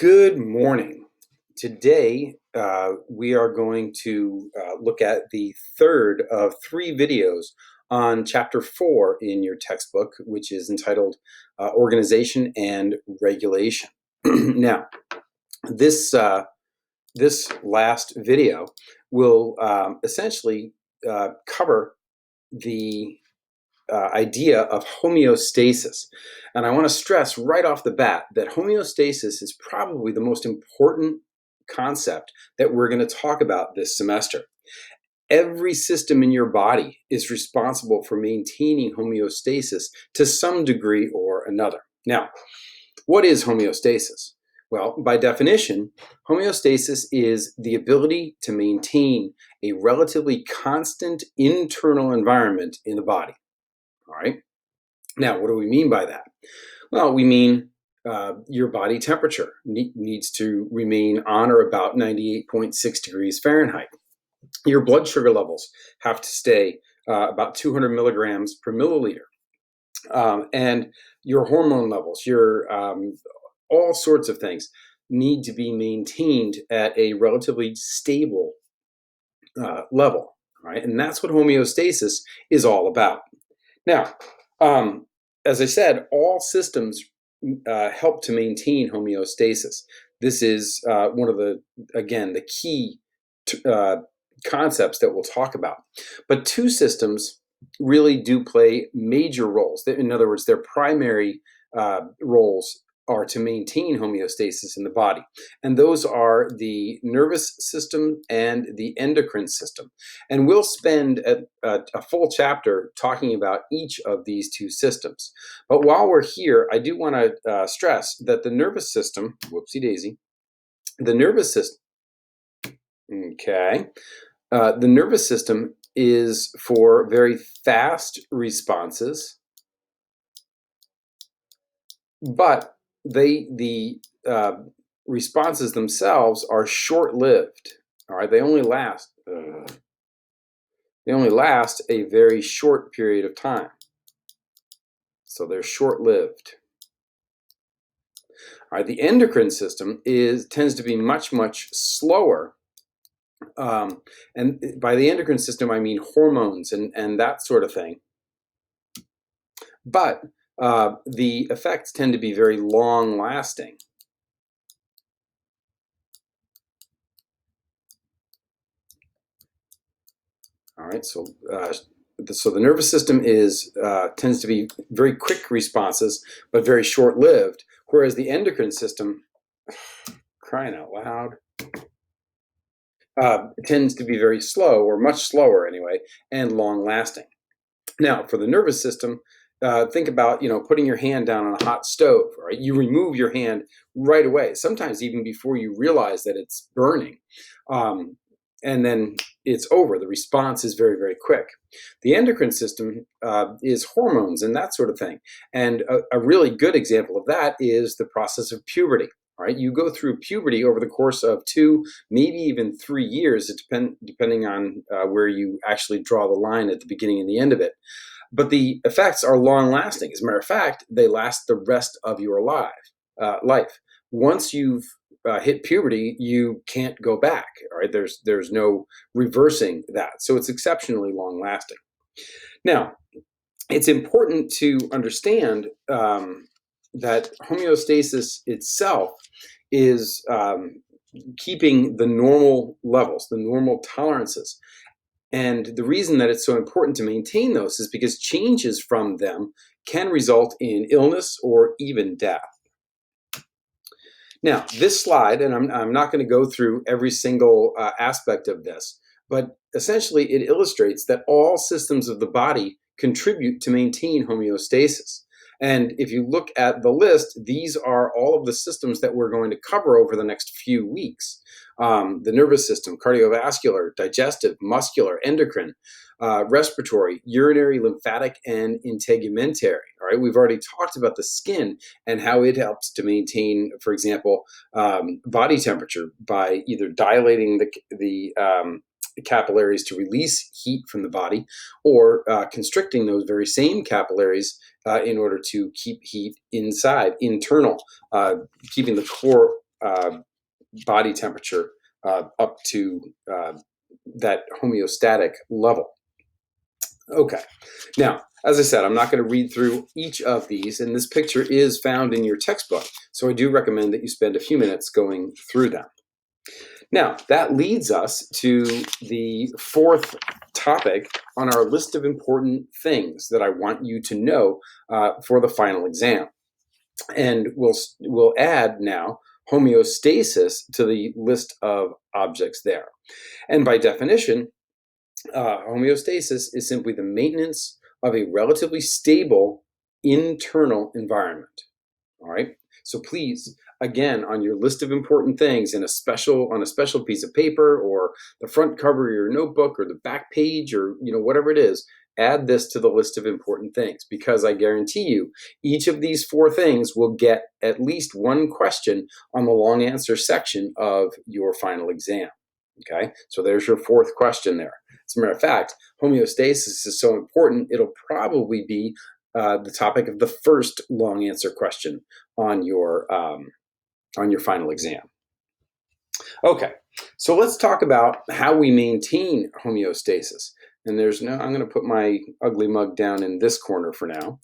Good morning. Today, we are going to look at the third of three videos on Chapter 4 in your textbook, which is entitled Organization and Regulation. Now, this last video will essentially cover the idea of homeostasis. And I want to stress right off the bat that homeostasis is probably the most important concept that we're going to talk about this semester. Every system in your body is responsible for maintaining homeostasis to some degree or another. Now, what is homeostasis? Well, by definition, homeostasis is the ability to maintain a relatively constant internal environment in the body. All right. Now, what do we mean by that? Well, we mean your body temperature needs to remain on or about 98.6 degrees Fahrenheit. Your blood sugar levels have to stay about 200 milligrams per milliliter. And your hormone levels, your all sorts of things need to be maintained at a relatively stable level. Right? And that's what homeostasis is all about. Now, as I said, all systems help to maintain homeostasis. This is one of the key concepts that we'll talk about. But two systems really do play major roles. In other words, their primary roles are to maintain homeostasis in the body. And those are the nervous system and the endocrine system. And we'll spend a full chapter talking about each of these two systems. But while we're here, I do want to stress that the nervous system, whoopsie daisy, the nervous system, the nervous system is for very fast responses, but the responses themselves are short-lived. All right, they only last a very short period of time. So they're short-lived. All right, the endocrine system tends to be much slower. And by the endocrine system, I mean hormones and that sort of thing. But the effects tend to be very long-lasting. All right, so the nervous system tends to be very quick responses, but very short-lived, whereas the endocrine system, crying out loud, tends to be very slow, or much slower anyway, and long-lasting. Now, for the nervous system, think about putting your hand down on a hot stove. Right, you remove your hand right away, sometimes even before you realize that it's burning, and then it's over. The response is very quick. The endocrine system is hormones and that sort of thing, and a really good example of that is the process of puberty. All right, you go through puberty over the course of 2, maybe even 3 years, depending on where you actually draw the line at the beginning and the end of it. But the effects are long-lasting. As a matter of fact, they last the rest of your life. Once you've hit puberty, you can't go back. All right, there's no reversing that. So it's exceptionally long-lasting. Now, it's important to understand that homeostasis itself is keeping the normal levels, the normal tolerances. And the reason that it's so important to maintain those is because changes from them can result in illness or even death. Now, this slide, and I'm not going to go through every single aspect of this, but essentially it illustrates that all systems of the body contribute to maintain homeostasis. And if you look at the list, these are all of the systems that we're going to cover over the next few weeks. The nervous system, cardiovascular, digestive, muscular, endocrine, respiratory, urinary, lymphatic, and integumentary. All right, we've already talked about the skin and how it helps to maintain, for example, body temperature by either dilating the capillaries to release heat from the body, or constricting those very same capillaries in order to keep heat inside, internal, keeping the core body temperature up to that homeostatic level. Okay, now, as I said, I'm not going to read through each of these, and this picture is found in your textbook, so I do recommend that you spend a few minutes going through them. Now, that leads us to the fourth topic on our list of important things that I want you to know for the final exam. And we'll add now homeostasis to the list of objects there. And by definition, homeostasis is simply the maintenance of a relatively stable internal environment. All right. So please, again, on your list of important things on a special piece of paper, or the front cover of your notebook, or the back page, or whatever it is, add this to the list of important things, because I guarantee you each of these four things will get at least one question on the long answer section of your final exam. Okay, so there's your fourth question there. As a matter of fact, homeostasis is so important, it'll probably be the topic of the first long answer question on your final exam. Okay, so let's talk about how we maintain homeostasis. And I'm going to put my ugly mug down in this corner for now.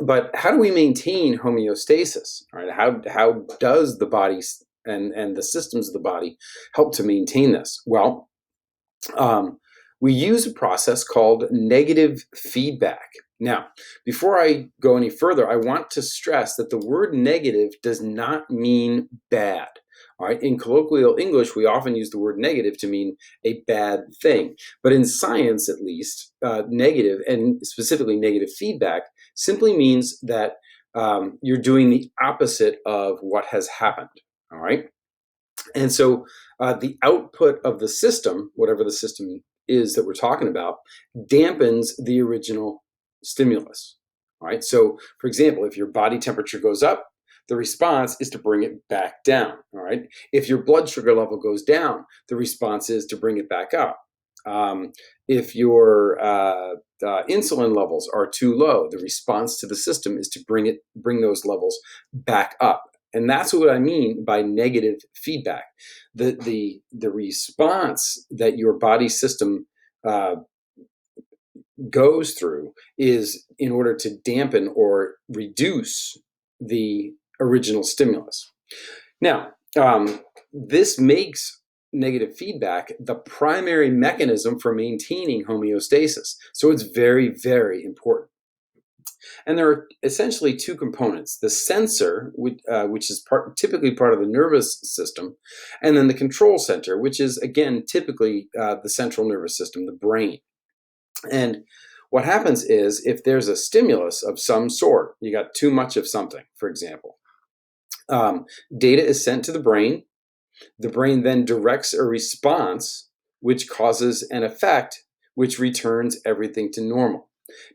But how do we maintain homeostasis? All right, how does the body and the systems of the body help to maintain this? Well, we use a process called negative feedback. Now, before I go any further, I want to stress that the word negative does not mean bad. All right, in colloquial English, we often use the word negative to mean a bad thing. But in science, at least, negative, and specifically negative feedback, simply means that you're doing the opposite of what has happened. All right. And so the output of the system, whatever the system is that we're talking about, dampens the original stimulus. All right. So, for example, if your body temperature goes up, the response is to bring it back down. All right. If your blood sugar level goes down, the response is to bring it back up. If your insulin levels are too low, the response to the system is to bring those levels back up. And that's what I mean by negative feedback. The response that your body system goes through is in order to dampen or reduce the original stimulus. Now, this makes negative feedback the primary mechanism for maintaining homeostasis. So it's very, very important. And there are essentially two components: the sensor, which is typically part of the nervous system, and then the control center, which is, again, typically the central nervous system, the brain. And what happens is, if there's a stimulus of some sort, you got too much of something, for example, data is sent to the brain. The brain then directs a response, which causes an effect, which returns everything to normal.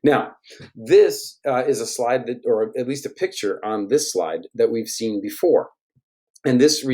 Now, this is a slide or at least a picture on this slide that we've seen before. And this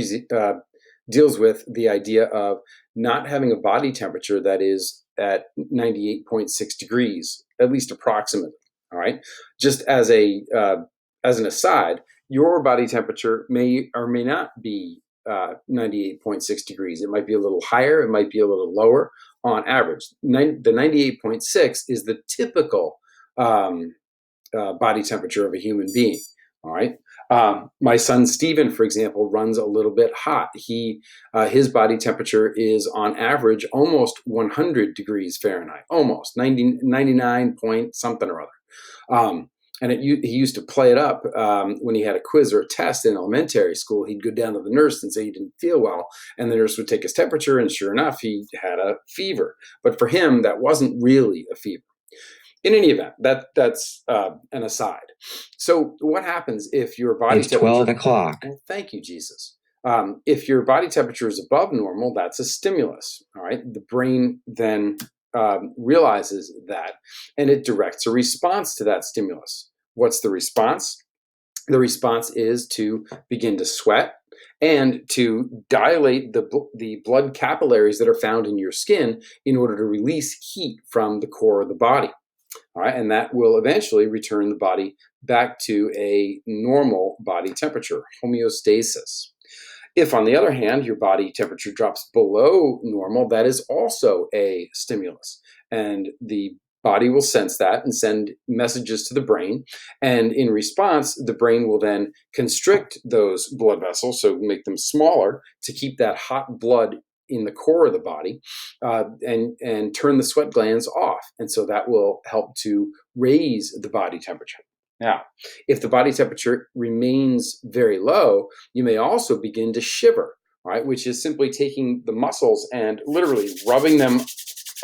deals with the idea of not having a body temperature that is at 98.6 degrees, at least approximately. All right. Just as an aside, your body temperature may or may not be 98.6 degrees. It might be a little higher. It might be a little lower. On average, the 98.6 is the typical body temperature of a human being. All right. My son Stephen, for example, runs a little bit hot. His body temperature is on average almost 100 degrees Fahrenheit, almost 99 point something or other. And he used to play it up when he had a quiz or a test in elementary school. He'd go down to the nurse and say he didn't feel well, and the nurse would take his temperature, and sure enough, he had a fever. But for him, that wasn't really a fever. In any event, that's an aside. So what happens if your body temperature... It's 12 o'clock. Well, thank you, Jesus. If your body temperature is above normal, that's a stimulus. All right. The brain then realizes that, and it directs a response to that stimulus. What's the response? The response is to begin to sweat and to dilate the blood capillaries that are found in your skin in order to release heat from the core of the body. All right, and that will eventually return the body back to a normal body temperature, homeostasis. If, on the other hand, your body temperature drops below normal, that is also a stimulus. And the body will sense that and send messages to the brain. And in response, the brain will then constrict those blood vessels, so make them smaller to keep that hot blood in the core of the body, and turn the sweat glands off. And so that will help to raise the body temperature. Now, if the body temperature remains very low, you may also begin to shiver, right? Which is simply taking the muscles and literally rubbing them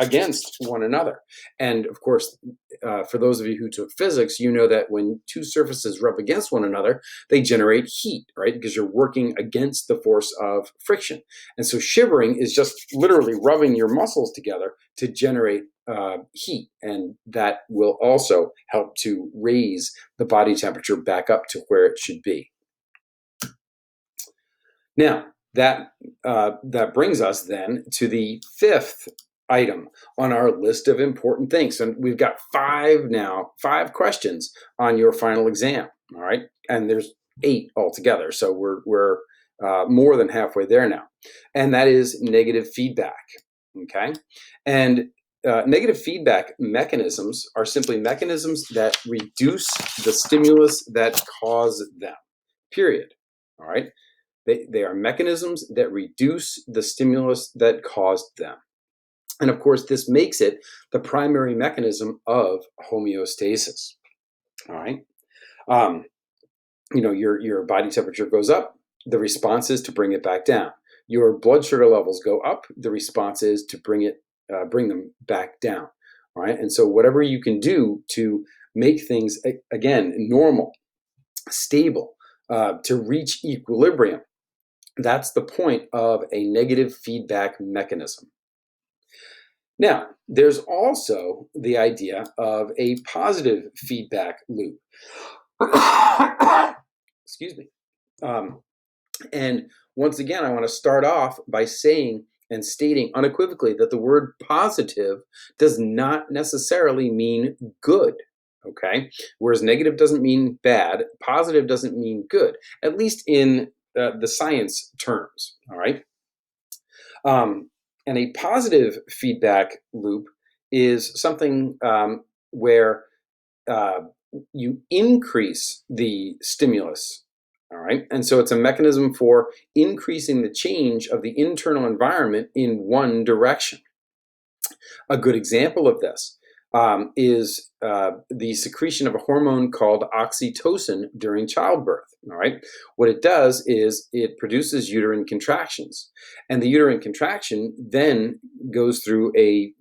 against one another. And of course, for those of you who took physics, you know that when two surfaces rub against one another, they generate heat, right? Because you're working against the force of friction. And so shivering is just literally rubbing your muscles together to generate heat, and that will also help to raise the body temperature back up to where it should be. Now, that brings us then to the fifth item on our list of important things. And we've got five questions on your final exam, all right? And there's 8 altogether, so we're more than halfway there now. And that is negative feedback, okay? And negative feedback mechanisms are simply mechanisms that reduce the stimulus that cause them, period, all right? They are mechanisms that reduce the stimulus that caused them. And of course, this makes it the primary mechanism of homeostasis, all right? Your body temperature goes up, the response is to bring it back down. Your blood sugar levels go up, the response is to bring them back down, all right? And so whatever you can do to make things, again, normal, stable, to reach equilibrium, that's the point of a negative feedback mechanism. Now, there's also the idea of a positive feedback loop. Excuse me. And once again, I want to start off by saying and stating unequivocally that the word positive does not necessarily mean good, okay? Whereas negative doesn't mean bad, positive doesn't mean good, at least in the science terms, all right? And a positive feedback loop is something where you increase the stimulus, all right? And so it's a mechanism for increasing the change of the internal environment in one direction. A good example of this is the secretion of a hormone called oxytocin during childbirth, all right? What it does is it produces uterine contractions, and the uterine contraction then goes through a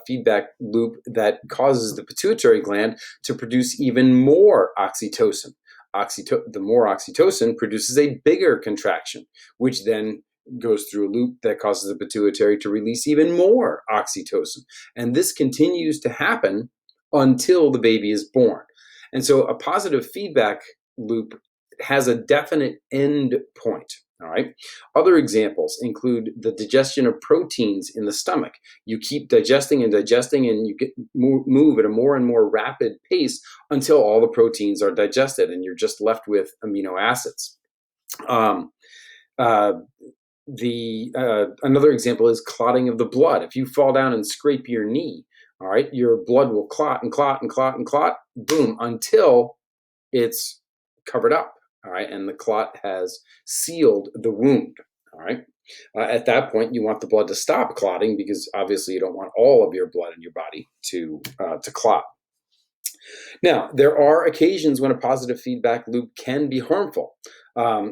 feedback loop that causes the pituitary gland to produce even more oxytocin. The more oxytocin produces a bigger contraction, which then goes through a loop that causes the pituitary to release even more oxytocin. And this continues to happen until the baby is born. And so a positive feedback loop has a definite end point, all right? Other examples include the digestion of proteins in the stomach. You keep digesting and digesting, and you move at a more and more rapid pace until all the proteins are digested, and you're just left with amino acids. Another example is clotting of the blood. If you fall down and scrape your knee, all right, your blood will clot and clot and clot and clot, boom, until it's covered up, all right, and the clot has sealed the wound, all right. At that point, you want the blood to stop clotting because obviously you don't want all of your blood in your body to clot. Now, there are occasions when a positive feedback loop can be harmful,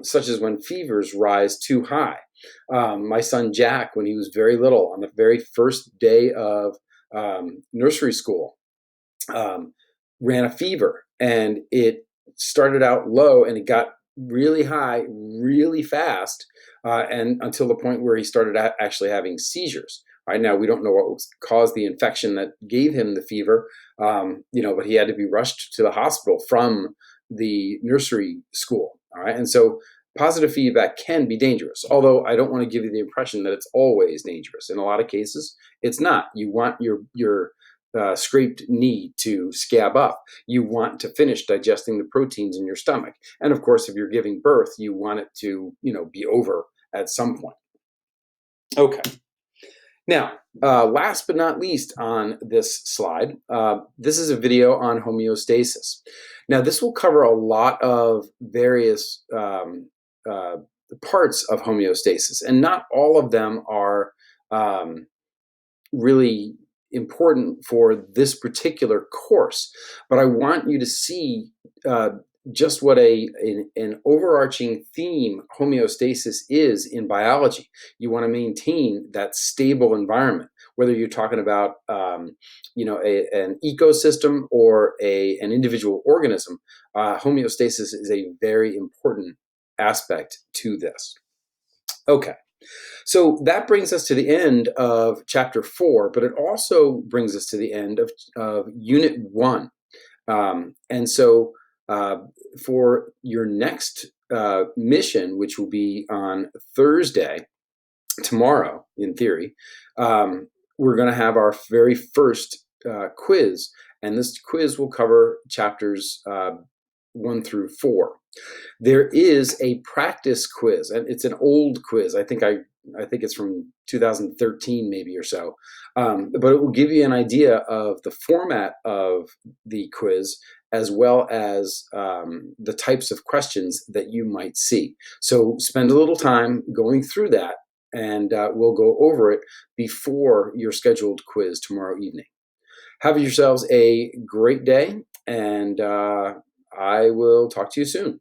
such as when fevers rise too high. My son Jack, when he was very little, on the very first day of nursery school, ran a fever, and it started out low and it got really high really fast, and until the point where he started actually having seizures. Right now, we don't know what caused the infection that gave him the fever, but he had to be rushed to the hospital from the nursery school. All right, and so positive feedback can be dangerous, although I don't want to give you the impression that it's always dangerous. In a lot of cases, it's not. You want your scraped knee to scab up. You want to finish digesting the proteins in your stomach. And of course, if you're giving birth, you want it to, be over at some point. Okay. Now, last but not least on this slide, this is a video on homeostasis. Now, this will cover a lot of various parts of homeostasis, and not all of them are really important for this particular course. But I want you to see just what an overarching theme homeostasis is in biology. You want to maintain that stable environment, whether you're talking about an ecosystem or an individual organism. Homeostasis is a very important aspect to this. Okay. So that brings us to the end of chapter 4, but it also brings us to the end of unit 1. And so for your next mission, which will be on Thursday, tomorrow, in theory, we're going to have our very first quiz. And this quiz will cover chapters 1 through 4. There is a practice quiz, and it's an old quiz. I think it's from 2013 maybe or so, but it will give you an idea of the format of the quiz as well as the types of questions that you might see. So spend a little time going through that, and we'll go over it before your scheduled quiz tomorrow evening. Have yourselves a great day, and I will talk to you soon.